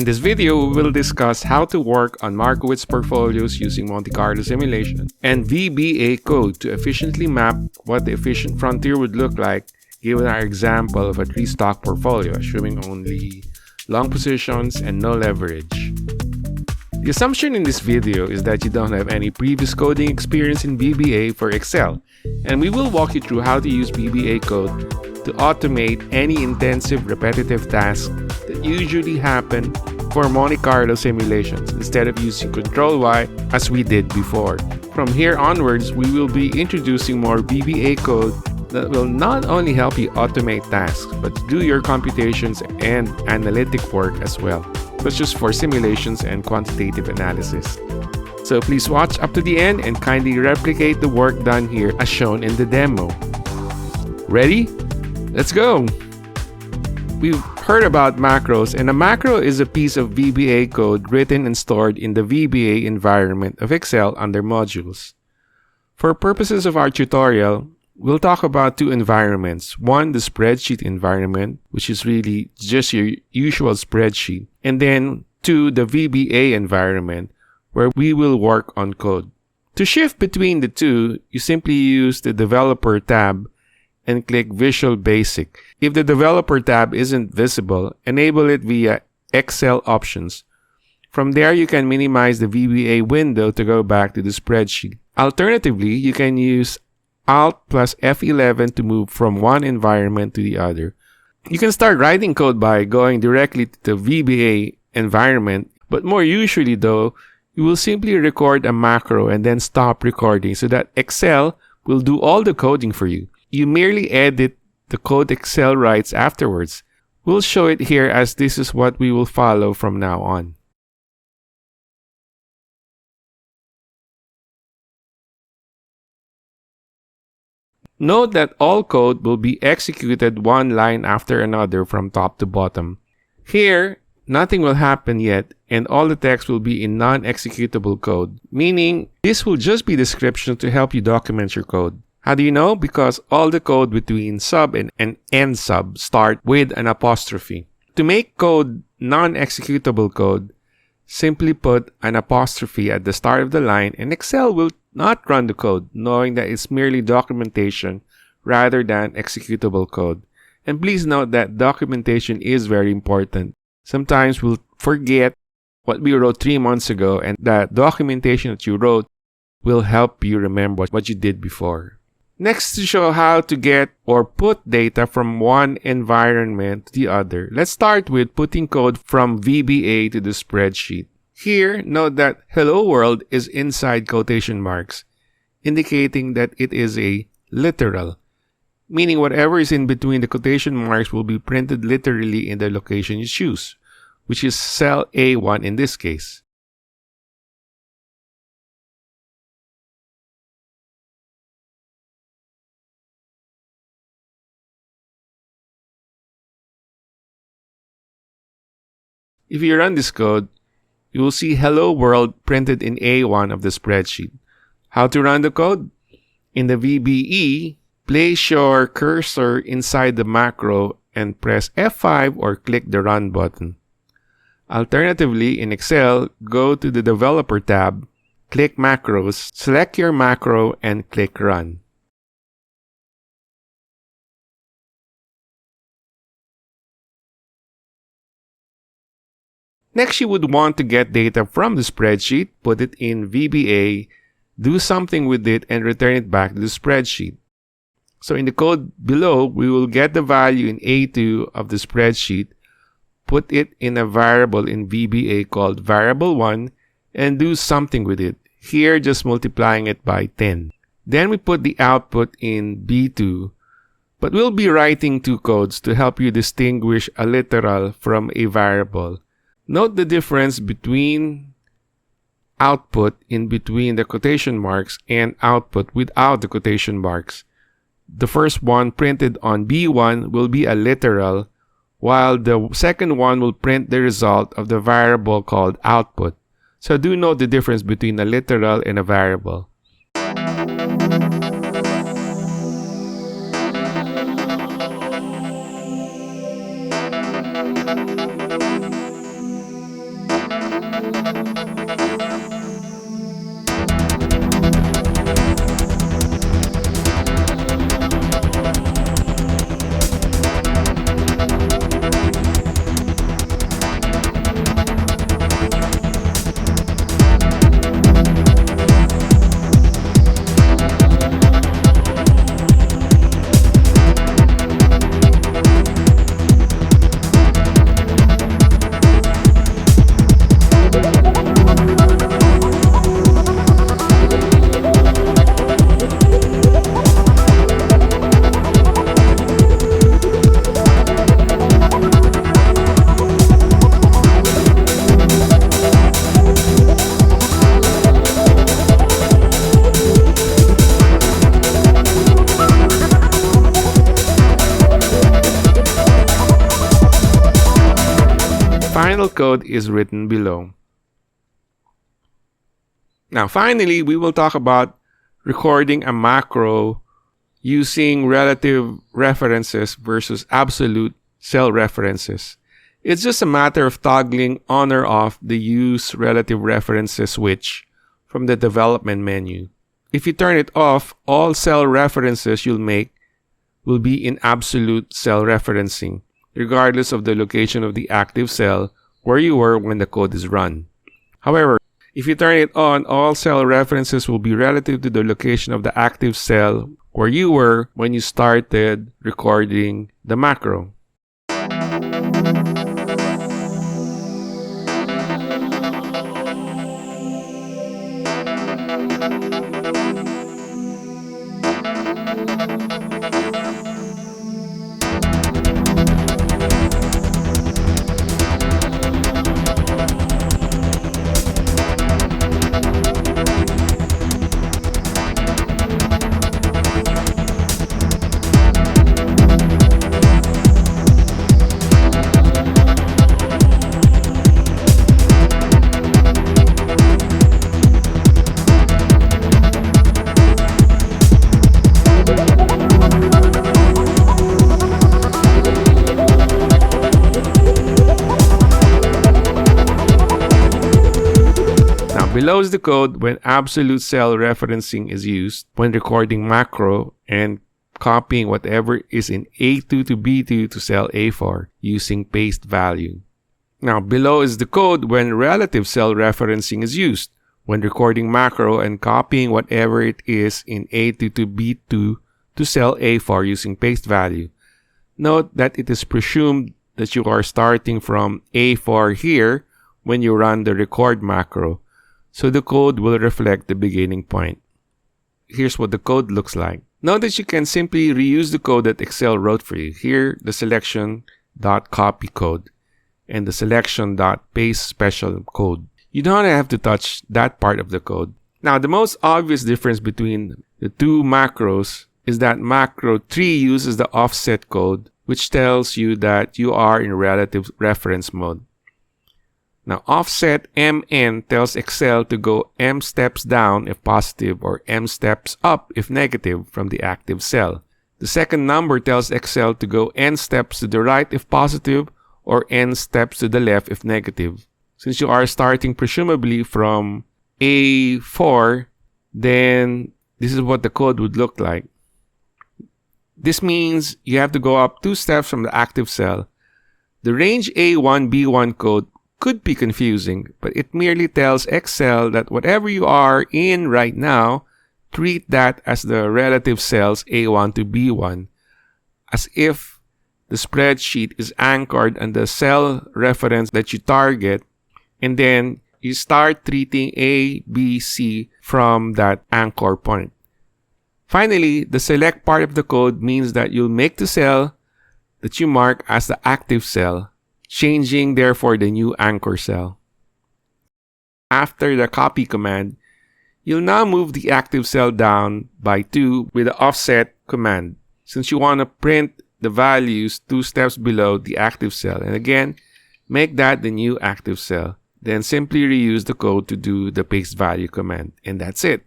In this video, we will discuss how to work on Markowitz portfolios using Monte Carlo simulation and VBA code to efficiently map what the efficient frontier would look like given our example of a 3-stock portfolio, assuming only long positions and no leverage. The assumption in this video is that you don't have any previous coding experience in VBA for Excel, and we will walk you through how to use VBA code to automate any intensive repetitive tasks that usually happen for Monte Carlo simulations instead of using Ctrl-Y as we did before. From here onwards, we will be introducing more VBA code that will not only help you automate tasks, but to do your computations and analytic work as well, such as for simulations and quantitative analysis. So please watch up to the end and kindly replicate the work done here as shown in the demo. Ready? Let's go! We've heard about macros, and a macro is a piece of VBA code written and stored in the VBA environment of Excel under modules. For purposes of our tutorial, we'll talk about two environments. One, the spreadsheet environment, which is really just your usual spreadsheet. And then two, the VBA environment, where we will work on code. To shift between the two, you simply use the Developer tab and click Visual Basic. If the Developer tab isn't visible, enable it via Excel Options. From there, you can minimize the VBA window to go back to the spreadsheet. Alternatively, you can use Alt plus F11 to move from one environment to the other. You can start writing code by going directly to the VBA environment, but more usually though, you will simply record a macro and then stop recording so that Excel will do all the coding for you. You merely edit the code Excel writes afterwards. We'll show it here as this is what we will follow from now on. Note that all code will be executed one line after another from top to bottom. Here, nothing will happen yet, and all the text will be in non-executable code, meaning this will just be description to help you document your code. How do you know? Because all the code between sub and end sub start with an apostrophe. To make code non-executable code, simply put an apostrophe at the start of the line and Excel will not run the code, knowing that it's merely documentation rather than executable code. And please note that documentation is very important. Sometimes we'll forget what we wrote 3 months ago, and that documentation that you wrote will help you remember what you did before. Next, to show how to get or put data from one environment to the other, let's start with putting code from VBA to the spreadsheet. Here, note that Hello World is inside quotation marks, indicating that it is a literal, meaning whatever is in between the quotation marks will be printed literally in the location you choose, which is cell A1 in this case. If you run this code, you will see Hello World printed in A1 of the spreadsheet. How to run the code? In the VBE, place your cursor inside the macro and press F5 or click the Run button. Alternatively, in Excel, go to the Developer tab, click Macros, select your macro, and click Run. Next, you would want to get data from the spreadsheet, put it in VBA, do something with it, and return it back to the spreadsheet. So in the code below, we will get the value in A2 of the spreadsheet, put it in a variable in VBA called variable1, and do something with it. Here, just multiplying it by 10. Then we put the output in B2, but we'll be writing two codes to help you distinguish a literal from a variable. Note the difference between output in between the quotation marks and output without the quotation marks. The first one printed on B1 will be a literal, while the second one will print the result of the variable called output. So do note the difference between a literal and a variable. final code is written below. Now, finally, we will talk about recording a macro using relative references versus absolute cell references. It's just a matter of toggling on or off the Use Relative References switch from the development menu. If you turn it off, all cell references you'll make will be in absolute cell referencing, regardless of the location of the active cell where you were when the code is run. However, if you turn it on, all cell references will be relative to the location of the active cell where you were when you started recording the macro. Below is the code when absolute cell referencing is used when recording macro and copying whatever is in A2 to B2 to cell A4 using paste value. Now, below is the code when relative cell referencing is used when recording macro and copying whatever it is in A2 to B2 to cell A4 using paste value. Note that it is presumed that you are starting from A4 here when you run the record macro, so the code will reflect the beginning point. Here's what the code looks like. Notice you can simply reuse the code that Excel wrote for you. Here, the selection.copy code and the selection.paste special code. You don't have to touch that part of the code. Now, the most obvious difference between the two macros is that macro 3 uses the offset code, which tells you that you are in relative reference mode. Now, offset MN tells Excel to go M steps down if positive or M steps up if negative from the active cell. The second number tells Excel to go N steps to the right if positive or N steps to the left if negative. Since you are starting presumably from A4, then this is what the code would look like. This means you have to go up 2 steps from the active cell. The range A1B1 code could be confusing, but it merely tells Excel that whatever you are in right now, treat that as the relative cells A1 to B1, as if the spreadsheet is anchored on the cell reference that you target, and then you start treating A, B, C from that anchor point. Finally, the select part of the code means that you'll make the cell that you mark as the active cell, changing therefore the new anchor cell. After the copy command, you'll now move the active cell down by 2 with the offset command, since you want to print the values 2 steps below the active cell. And again, make that the new active cell. Then simply reuse the code to do the paste value command. And that's it.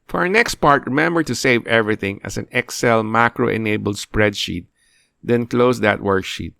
For our next part, remember to save everything as an Excel macro-enabled spreadsheet. Then close that worksheet.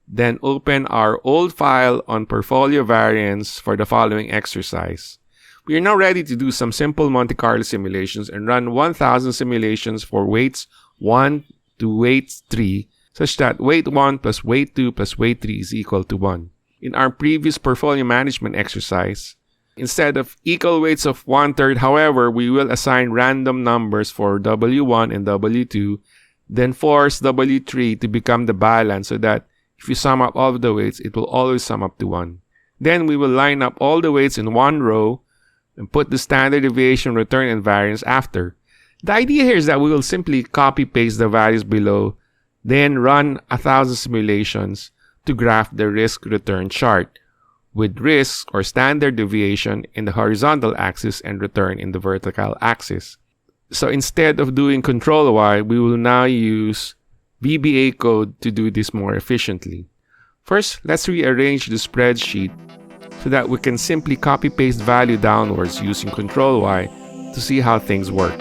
Then open our old file on portfolio variance for the following exercise. We are now ready to do some simple Monte Carlo simulations and run 1000 simulations for weights 1 to weight 3, such that weight 1 plus weight 2 plus weight 3 is equal to 1. In our previous portfolio management exercise, instead of equal weights of 1/3, however, we will assign random numbers for W1 and W2, then force W3 to become the balance so that if you sum up all of the weights, it will always sum up to 1. Then we will line up all the weights in one row and put the standard deviation, return, and variance after. The idea here is that we will simply copy-paste the values below, then run 1000 simulations to graph the risk-return chart, with risk or standard deviation in the horizontal axis and return in the vertical axis. So instead of doing Ctrl-Y, we will now use VBA code to do this more efficiently. First, let's rearrange the spreadsheet so that we can simply copy-paste value downwards using Ctrl-Y to see how things work.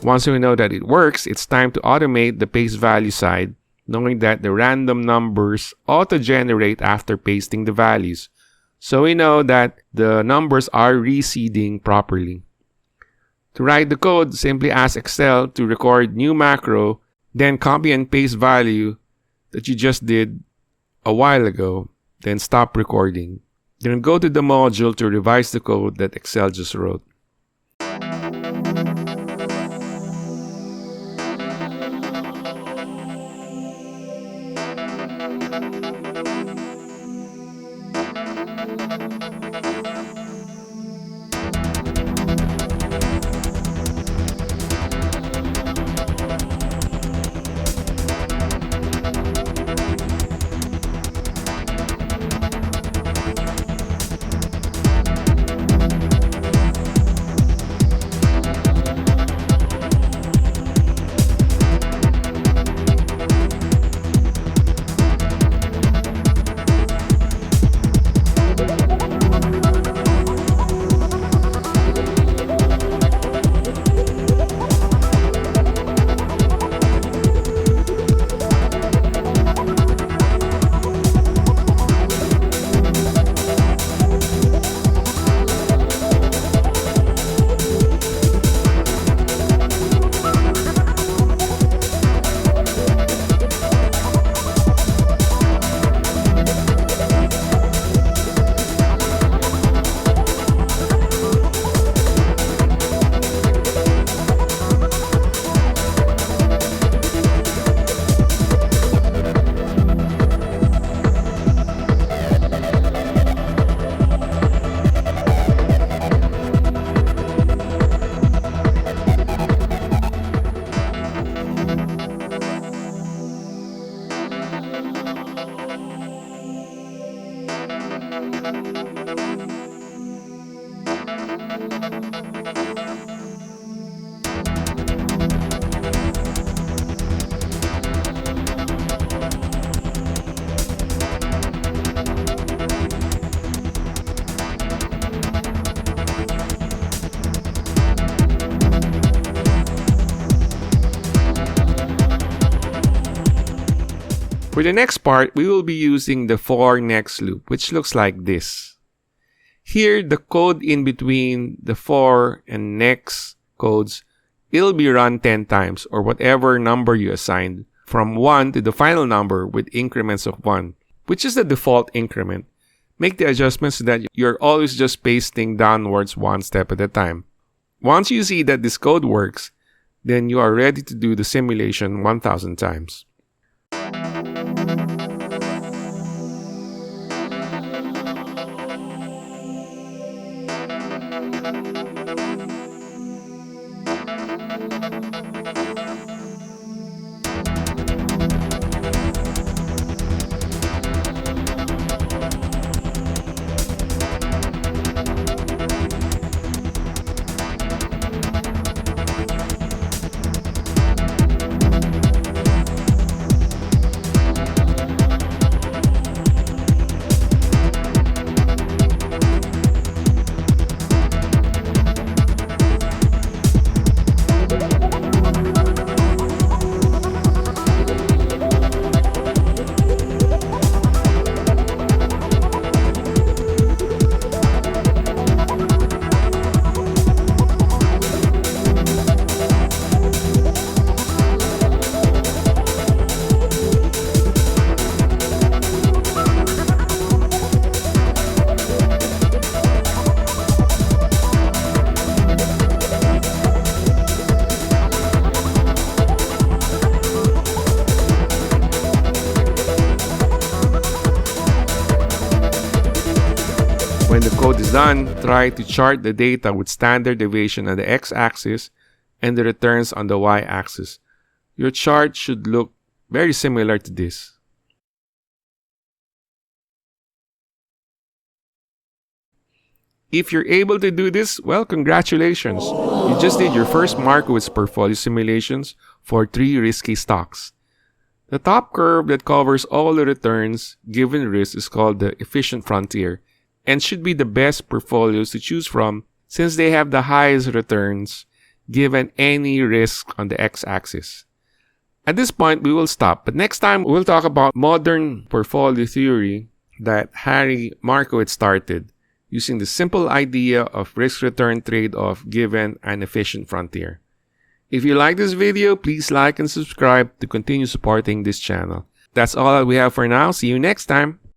Once we know that it works, it's time to automate the paste value side, knowing that the random numbers auto-generate after pasting the values. So we know that the numbers are reseeding properly. To write the code, simply ask Excel to record new macro, then copy and paste value that you just did a while ago, then stop recording. Then go to the module to revise the code that Excel just wrote. For the next part, we will be using the for next loop, which looks like this. Here, the code in between the for and next codes, it'll be run 10 times, or whatever number you assigned, from 1 to the final number with increments of 1, which is the default increment. Make the adjustments so that you're always just pasting downwards one step at a time. Once you see that this code works, then you are ready to do the simulation 1,000 times. When the code is done, try to chart the data with standard deviation on the x-axis and the returns on the y-axis. Your chart should look very similar to this. If you're able to do this, well, congratulations! You just did your first Markowitz portfolio simulations for 3 risky stocks. The top curve that covers all the returns given risk is called the efficient frontier and should be the best portfolios to choose from since they have the highest returns given any risk on the x-axis. At this point, we will stop, but next time we'll talk about modern portfolio theory that Harry Markowitz started, using the simple idea of risk-return trade-off given an efficient frontier. If you like this video, please like and subscribe to continue supporting this channel. That's all that we have for now. See you next time.